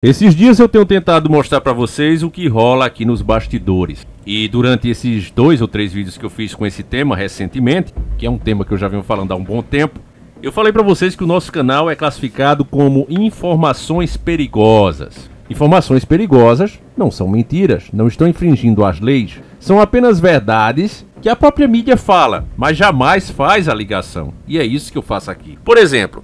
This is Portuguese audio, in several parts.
Esses dias eu tenho tentado mostrar para vocês o que rola aqui nos bastidores. E durante esses 2 ou 3 vídeos que eu fiz com esse tema recentemente, que é um tema que eu já venho falando há um bom tempo, eu falei para vocês que o nosso canal é classificado como informações perigosas. Informações perigosas não são mentiras, não estão infringindo as leis, são apenas verdades que a própria mídia fala, mas jamais faz a ligação. E é isso que eu faço aqui. Por exemplo,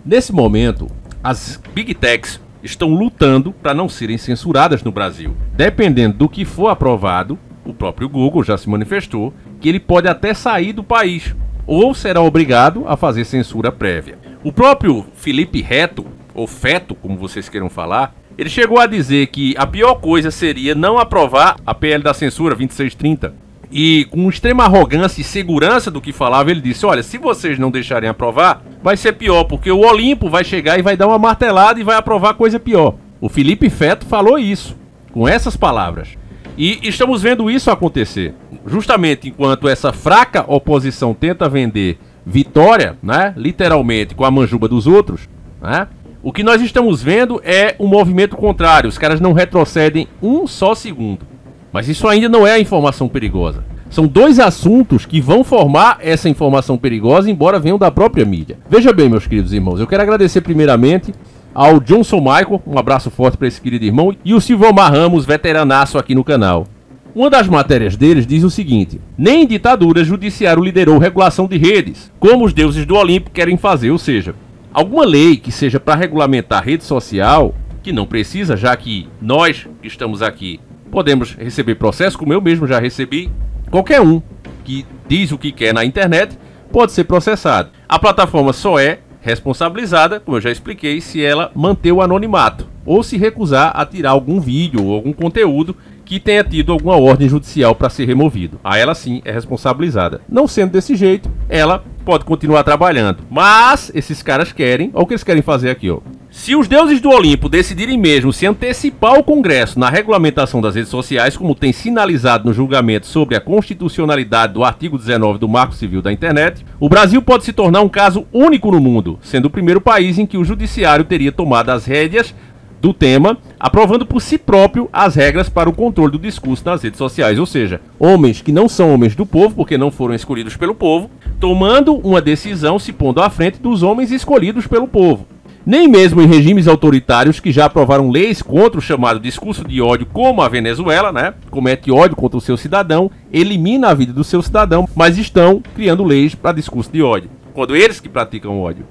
nesse momento, as Big Techs estão lutando para não serem censuradas no Brasil. Dependendo do que for aprovado, o próprio Google já se manifestou que ele pode até sair do país, ou será obrigado a fazer censura prévia. O próprio Felipe Reto, ou Feto, como vocês queiram falar, ele chegou a dizer que a pior coisa seria não aprovar a PL da censura 2630. E com extrema arrogância e segurança do que falava, ele disse: olha, se vocês não deixarem aprovar, vai ser pior, porque o Olimpo vai chegar e vai dar uma martelada e vai aprovar coisa pior. O Felipe Feto falou isso, com essas palavras. E estamos vendo isso acontecer. Justamente enquanto essa fraca oposição tenta vender vitória, né, literalmente com a manjuba dos outros, né, o que nós estamos vendo é um movimento contrário. Os caras não retrocedem um só segundo. Mas isso ainda não é a informação perigosa. São 2 assuntos que vão formar essa informação perigosa, embora venham da própria mídia. Veja bem, meus queridos irmãos, eu quero agradecer primeiramente ao Johnson Michael, um abraço forte para esse querido irmão, e o Silvomar Ramos, veteranaço aqui no canal. Uma das matérias deles diz o seguinte: nem em ditadura judiciário liderou regulação de redes, como os deuses do Olimpo querem fazer, ou seja, alguma lei que seja para regulamentar rede social, que não precisa, já que nós que estamos aqui podemos receber processo, como eu mesmo já recebi. Qualquer um que diz o que quer na internet pode ser processado. A plataforma só é responsabilizada, como eu já expliquei, se ela manter o anonimato ou se recusar a tirar algum vídeo ou algum conteúdo que tenha tido alguma ordem judicial para ser removido. A ela sim é responsabilizada. Não sendo desse jeito, ela pode continuar trabalhando. Mas esses caras querem, olha o que eles querem fazer aqui, ó. Se os deuses do Olimpo decidirem mesmo se antecipar ao Congresso na regulamentação das redes sociais, como tem sinalizado no julgamento sobre a constitucionalidade do artigo 19 do Marco Civil da Internet, o Brasil pode se tornar um caso único no mundo, sendo o primeiro país em que o judiciário teria tomado as rédeas do tema, aprovando por si próprio as regras para o controle do discurso nas redes sociais, ou seja, homens que não são homens do povo, porque não foram escolhidos pelo povo, tomando uma decisão se pondo à frente dos homens escolhidos pelo povo. Nem mesmo em regimes autoritários que já aprovaram leis contra o chamado discurso de ódio, como a Venezuela, né, comete ódio contra o seu cidadão, elimina a vida do seu cidadão, mas estão criando leis para discurso de ódio, quando eles que praticam ódio.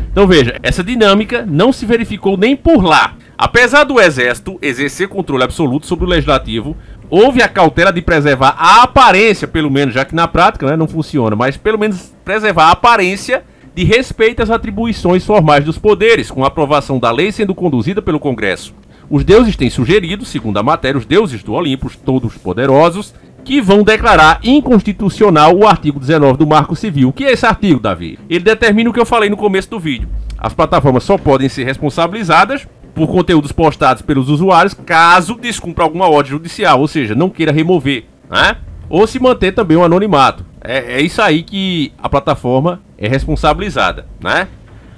Então veja, essa dinâmica não se verificou nem por lá. Apesar do Exército exercer controle absoluto sobre o Legislativo, houve a cautela de preservar a aparência, pelo menos, já que na prática, né, não funciona, mas pelo menos preservar a aparência de respeito às atribuições formais dos poderes, com a aprovação da lei sendo conduzida pelo Congresso. Os deuses têm sugerido, segundo a matéria, os deuses do Olimpo, todos poderosos, que vão declarar inconstitucional o artigo 19 do Marco Civil. O que é esse artigo, Davi? Ele determina o que eu falei no começo do vídeo. As plataformas só podem ser responsabilizadas por conteúdos postados pelos usuários caso descumpra alguma ordem judicial, ou seja, não queira remover, né? Ou se manter também o anonimato. É isso aí que a plataforma é responsabilizada, né?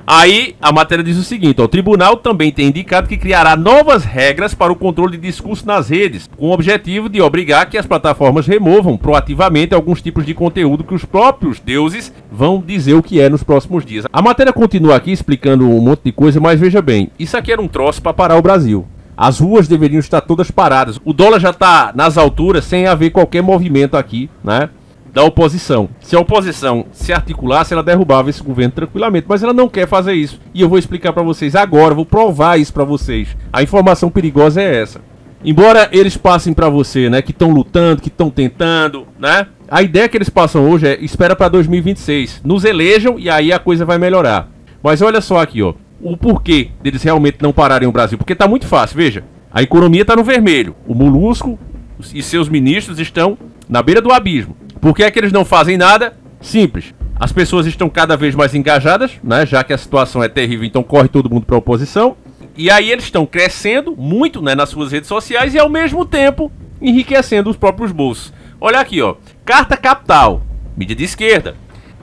Aí a matéria diz o seguinte: ó, o tribunal também tem indicado que criará novas regras para o controle de discurso nas redes, com o objetivo de obrigar que as plataformas removam proativamente alguns tipos de conteúdo que os próprios deuses vão dizer o que é nos próximos dias. A matéria continua aqui explicando um monte de coisa, mas veja bem, isso aqui era um troço para parar o Brasil. As ruas deveriam estar todas paradas. O dólar já está nas alturas sem haver qualquer movimento aqui, né, da oposição. Se a oposição se articulasse, ela derrubava esse governo tranquilamente, mas ela não quer fazer isso. E eu vou explicar para vocês agora, vou provar isso para vocês. A informação perigosa é essa. Embora eles passem para você, né, que estão lutando, que estão tentando, né, a ideia que eles passam hoje é: espera para 2026, nos elejam e aí a coisa vai melhorar. Mas olha só aqui, ó, o porquê deles realmente não pararem o Brasil. Porque tá muito fácil, veja. A economia tá no vermelho. O Molusco e seus ministros estão na beira do abismo. Por que é que eles não fazem nada? Simples. As pessoas estão cada vez mais engajadas, né? Já que a situação é terrível, então corre todo mundo para a oposição. E aí eles estão crescendo muito, né, nas suas redes sociais e ao mesmo tempo enriquecendo os próprios bolsos. Olha aqui, ó. Carta Capital, mídia de esquerda.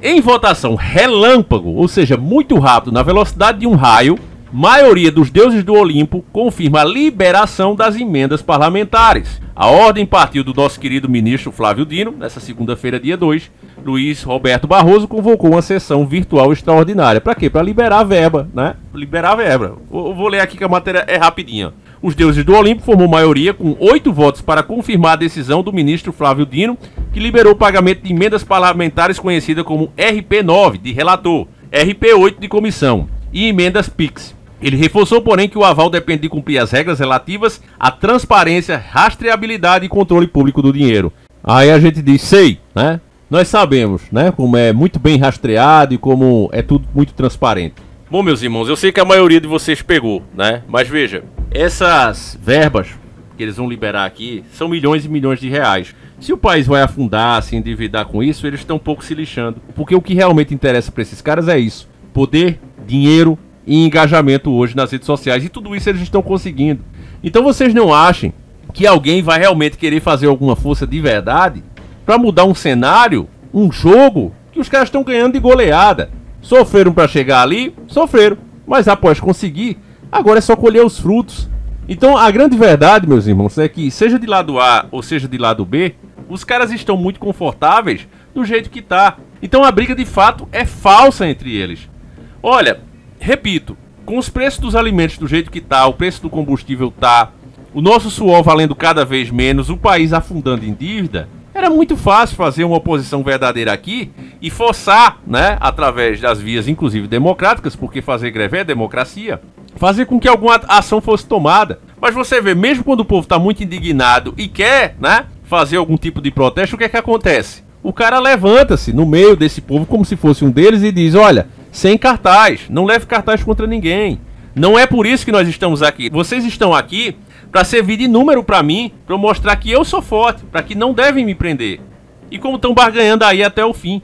Em votação relâmpago, ou seja, muito rápido, na velocidade de um raio, maioria dos deuses do Olimpo confirma a liberação das emendas parlamentares. A ordem partiu do nosso querido ministro Flávio Dino. Nessa segunda-feira, dia 2, Luiz Roberto Barroso convocou uma sessão virtual extraordinária. Para quê? Para liberar a verba, né? Liberar a verba. Eu vou ler aqui que a matéria é rapidinha. Os deuses do Olimpo formou maioria com 8 votos para confirmar a decisão do ministro Flávio Dino, que liberou o pagamento de emendas parlamentares conhecida como RP9 de relator, RP8 de comissão e emendas PIX. Ele reforçou, porém, que o aval depende de cumprir as regras relativas à transparência, rastreabilidade e controle público do dinheiro. Aí a gente diz, sei, né? Nós sabemos, né? Como é muito bem rastreado e como é tudo muito transparente. Bom, meus irmãos, eu sei que a maioria de vocês pegou, né? Mas veja, essas verbas que eles vão liberar aqui são milhões e milhões de reais. Se o país vai afundar, se endividar com isso, eles estão um pouco se lixando. Porque o que realmente interessa para esses caras é isso. Poder, dinheiro e engajamento hoje nas redes sociais. E tudo isso eles estão conseguindo. Então vocês não achem que alguém vai realmente querer fazer alguma força de verdade para mudar um cenário, um jogo que os caras estão ganhando de goleada. Sofreram para chegar ali, sofreram. Mas após conseguir, agora é só colher os frutos. Então a grande verdade, meus irmãos, é que seja de lado A ou seja de lado B, os caras estão muito confortáveis do jeito que tá. Então a briga de fato é falsa entre eles. Olha, repito, com os preços dos alimentos do jeito que tá, o preço do combustível tá, o nosso suor valendo cada vez menos, o país afundando em dívida, era muito fácil fazer uma oposição verdadeira aqui e forçar, né, através das vias, inclusive democráticas, porque fazer greve é democracia, fazer com que alguma ação fosse tomada. Mas você vê, mesmo quando o povo está muito indignado e quer, né, fazer algum tipo de protesto, o que é que acontece? O cara levanta-se no meio desse povo como se fosse um deles e diz, olha, sem cartaz, não leve cartaz contra ninguém. Não é por isso que nós estamos aqui. Vocês estão aqui para servir de número para mim, para mostrar que eu sou forte, para que não devem me prender. E como estão barganhando aí até o fim.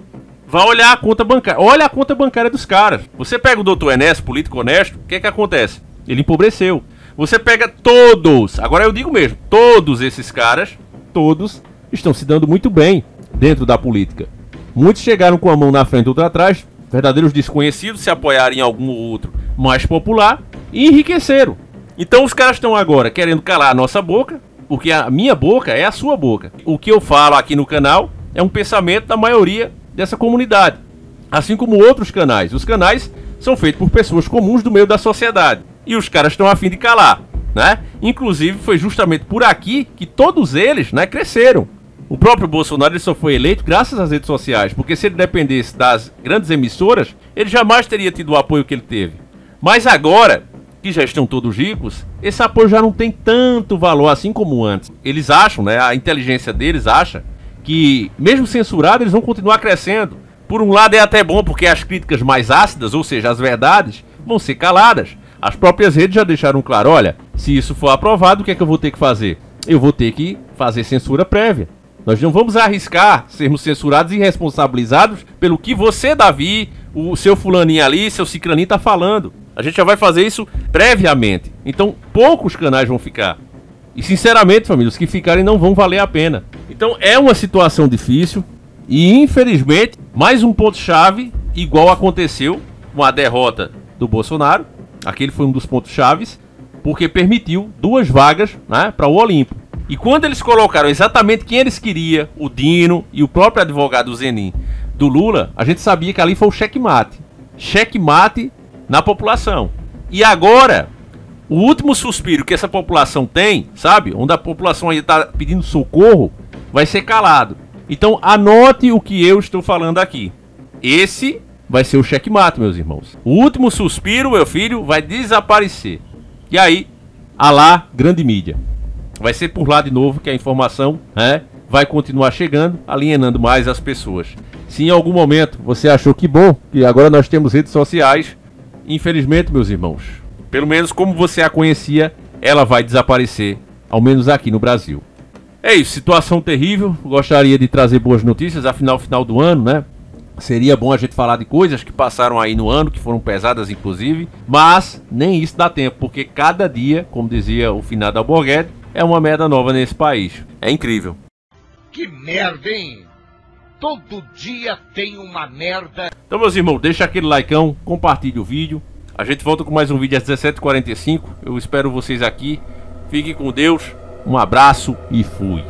Vai olhar a conta bancária. Olha a conta bancária dos caras. Você pega o doutor Enéas, político honesto, o que é que acontece? Ele empobreceu. Você pega todos, agora eu digo mesmo, todos esses caras, todos estão se dando muito bem dentro da política. Muitos chegaram com a mão na frente e outra atrás, verdadeiros desconhecidos, se apoiaram em algum ou outro mais popular e enriqueceram. Então os caras estão agora querendo calar a nossa boca, porque a minha boca é a sua boca. O que eu falo aqui no canal é um pensamento da maioria dessa comunidade, assim como outros canais. Os canais são feitos por pessoas comuns do meio da sociedade e os caras estão a fim de calar, né? Inclusive foi justamente por aqui que todos eles, né, cresceram. O próprio Bolsonaro ele só foi eleito graças às redes sociais, porque se ele dependesse das grandes emissoras, ele jamais teria tido o apoio que ele teve. Mas agora que já estão todos ricos, esse apoio já não tem tanto valor assim como antes. Eles acham, né, a inteligência deles acha que, mesmo censurado, eles vão continuar crescendo. Por um lado é até bom, porque as críticas mais ácidas, ou seja, as verdades, vão ser caladas. As próprias redes já deixaram claro, olha, se isso for aprovado, o que é que eu vou ter que fazer? Eu vou ter que fazer censura prévia. Nós não vamos arriscar sermos censurados e responsabilizados pelo que você, Davi, o seu fulaninho ali, seu cicraninho tá falando. A gente já vai fazer isso previamente. Então, poucos canais vão ficar. E, sinceramente, família, os que ficarem não vão valer a pena. Então, é uma situação difícil. E, infelizmente, mais um ponto-chave, igual aconteceu com a derrota do Bolsonaro. Aquele foi um dos pontos-chaves, porque permitiu 2 vagas, né, para o Olimpo. E quando eles colocaram exatamente quem eles queriam, o Dino e o próprio advogado Zenin do Lula, a gente sabia que ali foi o checkmate. Checkmate na população. E agora, o último suspiro que essa população tem, sabe? Onde a população ainda está pedindo socorro, vai ser calado. Então anote o que eu estou falando aqui. Esse vai ser o checkmate, meus irmãos. O último suspiro, meu filho, vai desaparecer. E aí, alá, grande mídia. Vai ser por lá de novo que a informação, né, vai continuar chegando, alienando mais as pessoas. Se em algum momento você achou que bom, que agora nós temos redes sociais, infelizmente, meus irmãos, pelo menos como você a conhecia, ela vai desaparecer, ao menos aqui no Brasil. É isso, situação terrível. Gostaria de trazer boas notícias, afinal, final do ano, né? Seria bom a gente falar de coisas que passaram aí no ano, que foram pesadas inclusive, mas nem isso dá tempo, porque cada dia, como dizia o finado Alborguete, é uma merda nova nesse país. É incrível. Que merda, hein? Todo dia tem uma merda. Então, meus irmãos, deixa aquele likeão, compartilhe o vídeo, A gente volta com mais um vídeo às 17h45. Eu espero vocês aqui. Fiquem com Deus. Um abraço e fui.